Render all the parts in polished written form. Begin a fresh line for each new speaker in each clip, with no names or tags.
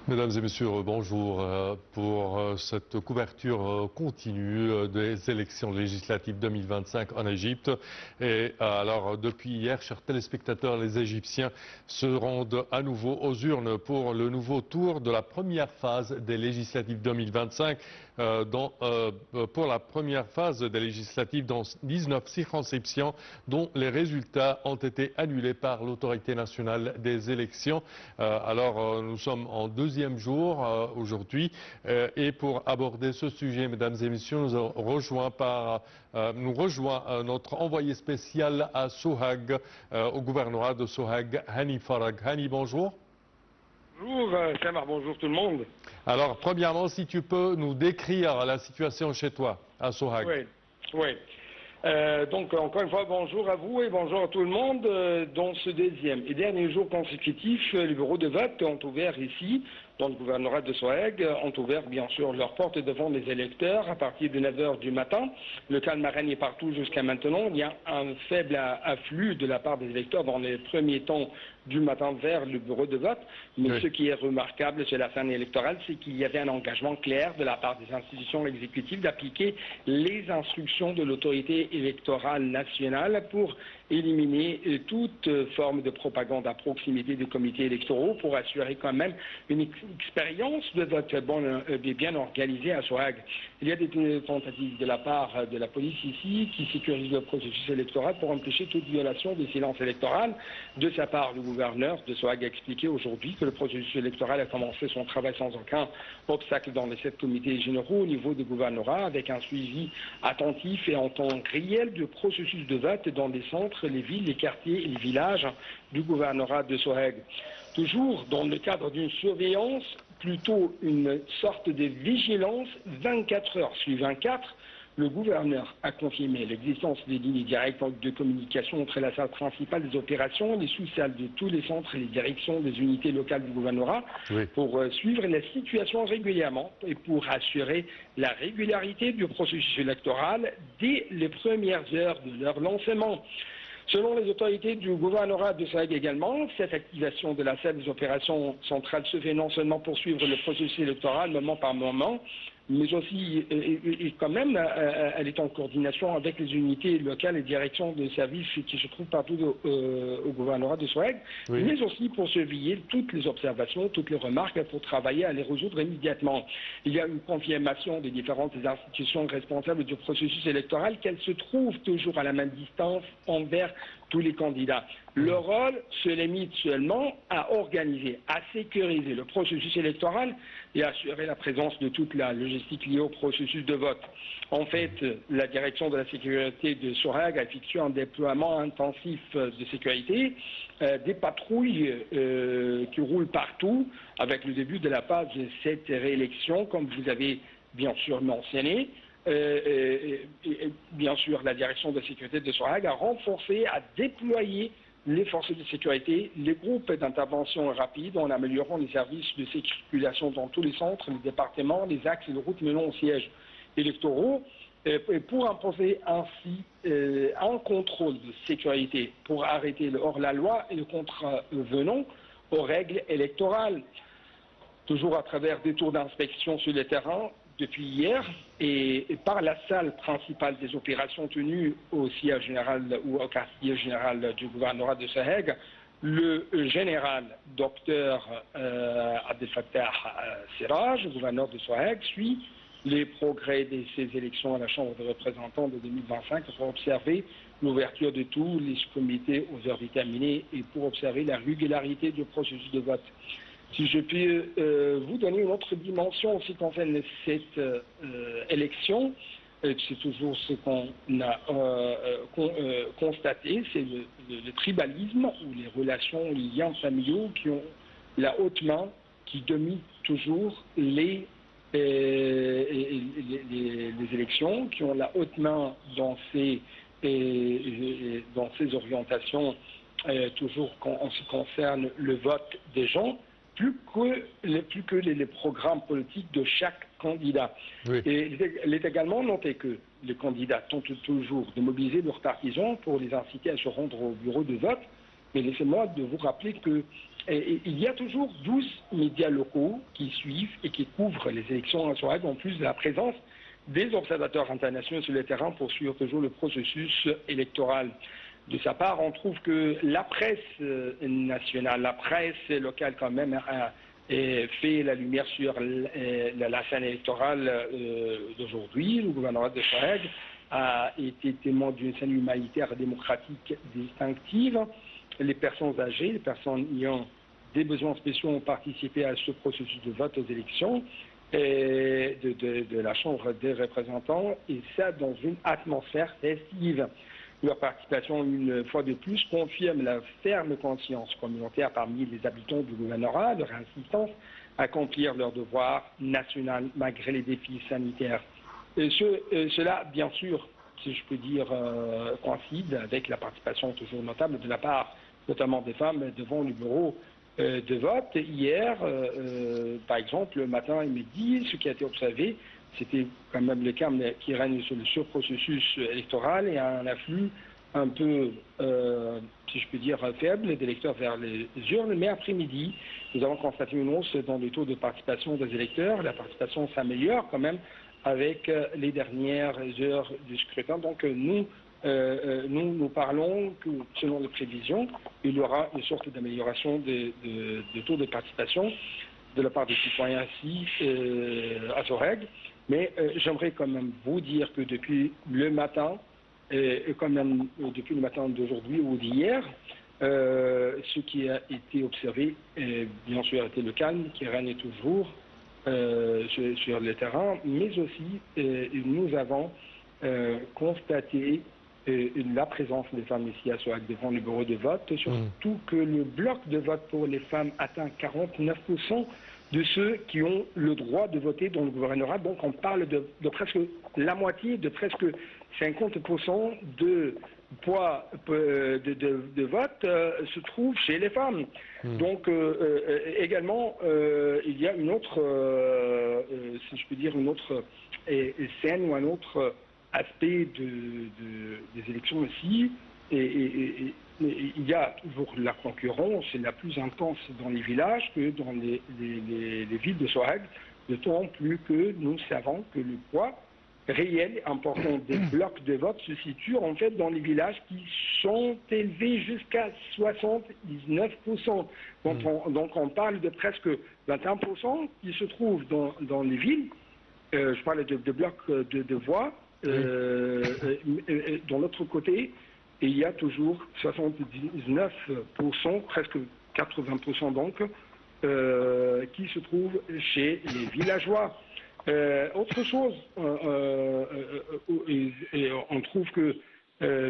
Mesdames et messieurs, bonjour pour cette couverture continue des élections législatives 2025 en Égypte. Et alors, depuis hier, chers téléspectateurs, les Égyptiens se rendent à nouveau aux urnes pour le nouveau tour de la première phase des législatives 2025. Pour la première phase des législatives dans 19 circonscriptions dont les résultats ont été annulés par l'autorité nationale des élections. Nous sommes en deuxième jour aujourd'hui et pour aborder ce sujet, mesdames et messieurs, nous rejoint notre envoyé spécial à Sohag, au gouvernorat de Sohag, Hani Farag. Hani, bonjour.
Bonjour Samar, bonjour tout le monde.
Alors, premièrement, si tu peux nous décrire la situation chez toi, à Sohag.
Oui. Donc, encore une fois, bonjour à vous et bonjour à tout le monde. Dans ce deuxième et dernier jour consécutif, les bureaux de vote ont ouvert ici, dans le gouvernorat de Sohag, ont ouvert bien sûr leurs portes devant les électeurs à partir de 9 h du matin. Le calme a régné partout jusqu'à maintenant. Il y a un faible afflux de la part des électeurs dans les premiers temps du matin vers le bureau de vote. Mais ce qui est remarquable chez la scène électorale, c'est qu'il y avait un engagement clair de la part des institutions exécutives d'appliquer les instructions de l'autorité électorale nationale pour éliminer toute forme de propagande à proximité des comités électoraux pour assurer quand même une expérience de vote bien organisée à Sohag. Il y a des tentatives de la part de la police ici qui sécurise le processus électoral pour empêcher toute violation des silences électorales. De sa part, le gouverneur de Sohag a expliqué aujourd'hui que le processus électoral a commencé son travail sans aucun obstacle dans les 7 comités généraux au niveau du gouvernorat, avec un suivi attentif et en temps réel du processus de vote dans les centres, les villes, les quartiers et les villages du gouvernorat de Sohag. Toujours dans le cadre d'une surveillance, plutôt une sorte de vigilance 24 heures sur 24, le gouverneur a confirmé l'existence des lignes directes de communication entre la salle principale des opérations, les sous-salles de tous les centres et les directions des unités locales du gouvernorat pour suivre la situation régulièrement et pour assurer la régularité du processus électoral dès les premières heures de leur lancement. Selon les autorités du gouvernorat de Sohag également, cette activation de la salle des opérations centrales se fait non seulement pour suivre le processus électoral moment par moment, mais aussi, et quand même, elle est en coordination avec les unités locales et directions de services qui se trouvent partout au gouvernorat de Sohag, mais aussi pour surveiller toutes les observations, toutes les remarques, pour travailler à les résoudre immédiatement. Il y a une confirmation des différentes institutions responsables du processus électoral qu'elles se trouvent toujours à la même distance envers tous les candidats. Leur rôle se limite seulement à organiser, à sécuriser le processus électoral et à assurer la présence de toute la logistique liée au processus de vote. En fait, la direction de la sécurité de Sohag a effectué un déploiement intensif de sécurité, des patrouilles qui roulent partout avec le début de la phase de cette réélection, comme vous avez bien sûr mentionné. Bien sûr, la direction de la sécurité de Sohag a renforcé, a déployé les forces de sécurité, les groupes d'intervention rapide en améliorant les services de circulation dans tous les centres, les départements, les axes et les routes menant aux sièges électoraux, pour imposer ainsi un contrôle de sécurité pour arrêter le hors-la-loi et le contrevenant aux règles électorales. Toujours à travers des tours d'inspection sur le terrain, depuis hier, et par la salle principale des opérations tenues au siège général ou au quartier général du gouvernorat de Sohag, le général docteur Abdel Fattah Siraj, gouverneur de Sohag, suit les progrès de ces élections à la Chambre des représentants de 2025 pour observer l'ouverture de tous les comités aux heures déterminées et pour observer la régularité du processus de vote. Si je peux vous donner une autre dimension en ce qui concerne cette élection, c'est toujours ce qu'on a constaté, c'est le tribalisme ou les relations, les liens familiaux qui ont la haute main, qui dominent toujours les élections, qui ont la haute main dans ces orientations, toujours en ce qui concerne le vote des gens, plus que les programmes politiques de chaque candidat. Et il est également noté que les candidats tentent toujours de mobiliser leurs partisans pour les inciter à se rendre au bureau de vote. Mais laissez-moi de vous rappeler que il y a toujours 12 médias locaux qui suivent et qui couvrent les élections à Sohag, en plus de la présence des observateurs internationaux sur le terrain pour suivre toujours le processus électoral. De sa part, on trouve que la presse nationale, la presse locale quand même, a fait la lumière sur la scène électorale d'aujourd'hui. Le gouvernement de Sohag a été témoin d'une scène humanitaire démocratique distinctive. Les personnes âgées, les personnes ayant des besoins spéciaux ont participé à ce processus de vote aux élections de la Chambre des représentants, et ça dans une atmosphère festive. Leur participation, une fois de plus, confirme la ferme conscience communautaire parmi les habitants du gouvernorat, leur insistance à accomplir leur devoir national malgré les défis sanitaires. Cela, bien sûr, si je peux dire, coïncide avec la participation toujours notable de la part, notamment des femmes, devant le bureau de vote. Hier, par exemple, le matin et midi, ce qui a été observé, c'était quand même le cas qui règne sur le processus électoral et un afflux un peu, si je peux dire, faible d'électeurs vers les urnes. Mais après-midi, nous avons constaté une hausse dans le taux de participation des électeurs. La participation s'améliore quand même avec les dernières heures du scrutin. Donc nous parlons que, selon les prévisions, il y aura une sorte d'amélioration des taux de participation de la part des citoyens ici à Sohag. Mais j'aimerais quand même vous dire que depuis le matin, depuis le matin d'aujourd'hui ou d'hier, ce qui a été observé, bien sûr, a été le calme qui règne toujours sur le terrain, mais aussi nous avons constaté la présence des femmes ici à Sohag devant le bureau de vote, surtout que le bloc de vote pour les femmes atteint 49% de ceux qui ont le droit de voter dans le gouvernorat. Donc on parle de presque la moitié, de presque 50% de poids de vote se trouve chez les femmes. Donc également, il y a une autre, si je peux dire, une autre scène ou un autre aspect des élections ici. Et il y a toujours la concurrence, c'est la plus intense dans les villages que dans les villes de Sohag, d'autant plus que nous savons que le poids réel important des blocs de vote se situe en fait dans les villages qui sont élevés jusqu'à 79%. Donc on parle de presque 21% qui se trouvent dans les villes. Je parle de blocs de voix. Dans l'autre côté, il y a toujours 79%, presque 80% donc, qui se trouvent chez les villageois. Autre chose, on trouve que,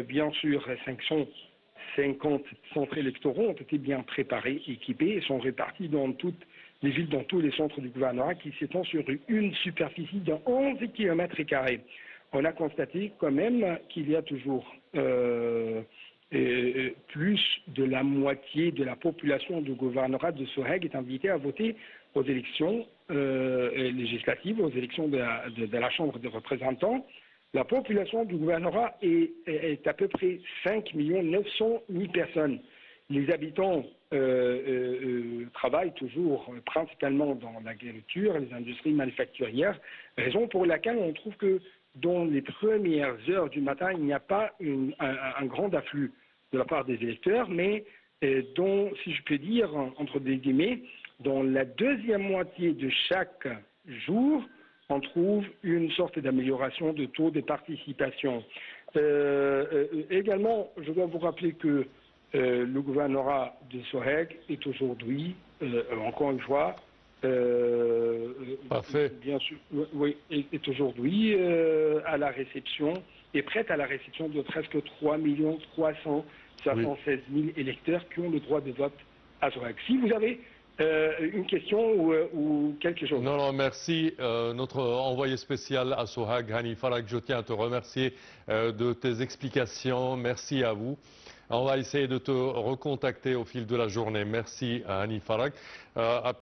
bien sûr, 550 centres électoraux ont été bien préparés, équipés et sont répartis dans toutes les villes, dans tous les centres du gouvernorat qui s'étendent sur une superficie de 11 km². On a constaté quand même qu'il y a toujours plus de la moitié de la population du gouvernorat de Sohag est invitée à voter aux élections législatives, aux élections de la Chambre des représentants. La population du gouvernorat est à peu près 5 900 000 personnes. Les habitants travaillent toujours principalement dans l'agriculture et les industries manufacturières, raison pour laquelle on trouve que dans les premières heures du matin, il n'y a pas un grand afflux de la part des électeurs, mais dont, si je peux dire, entre des guillemets, dans la deuxième moitié de chaque jour, on trouve une sorte d'amélioration de taux de participation. Également, je dois vous rappeler que le gouvernorat de Sohag est aujourd'hui, encore une fois, bien sûr, oui, est aujourd'hui à la réception, est prête à la réception de presque 3 376 000 électeurs qui ont le droit de vote à Sohag. Si vous avez une question ou quelque chose.
Non, merci. Notre envoyé spécial à Sohag, Hani Farag, je tiens à te remercier de tes explications. Merci à vous. On va essayer de te recontacter au fil de la journée. Merci, Hani Farag.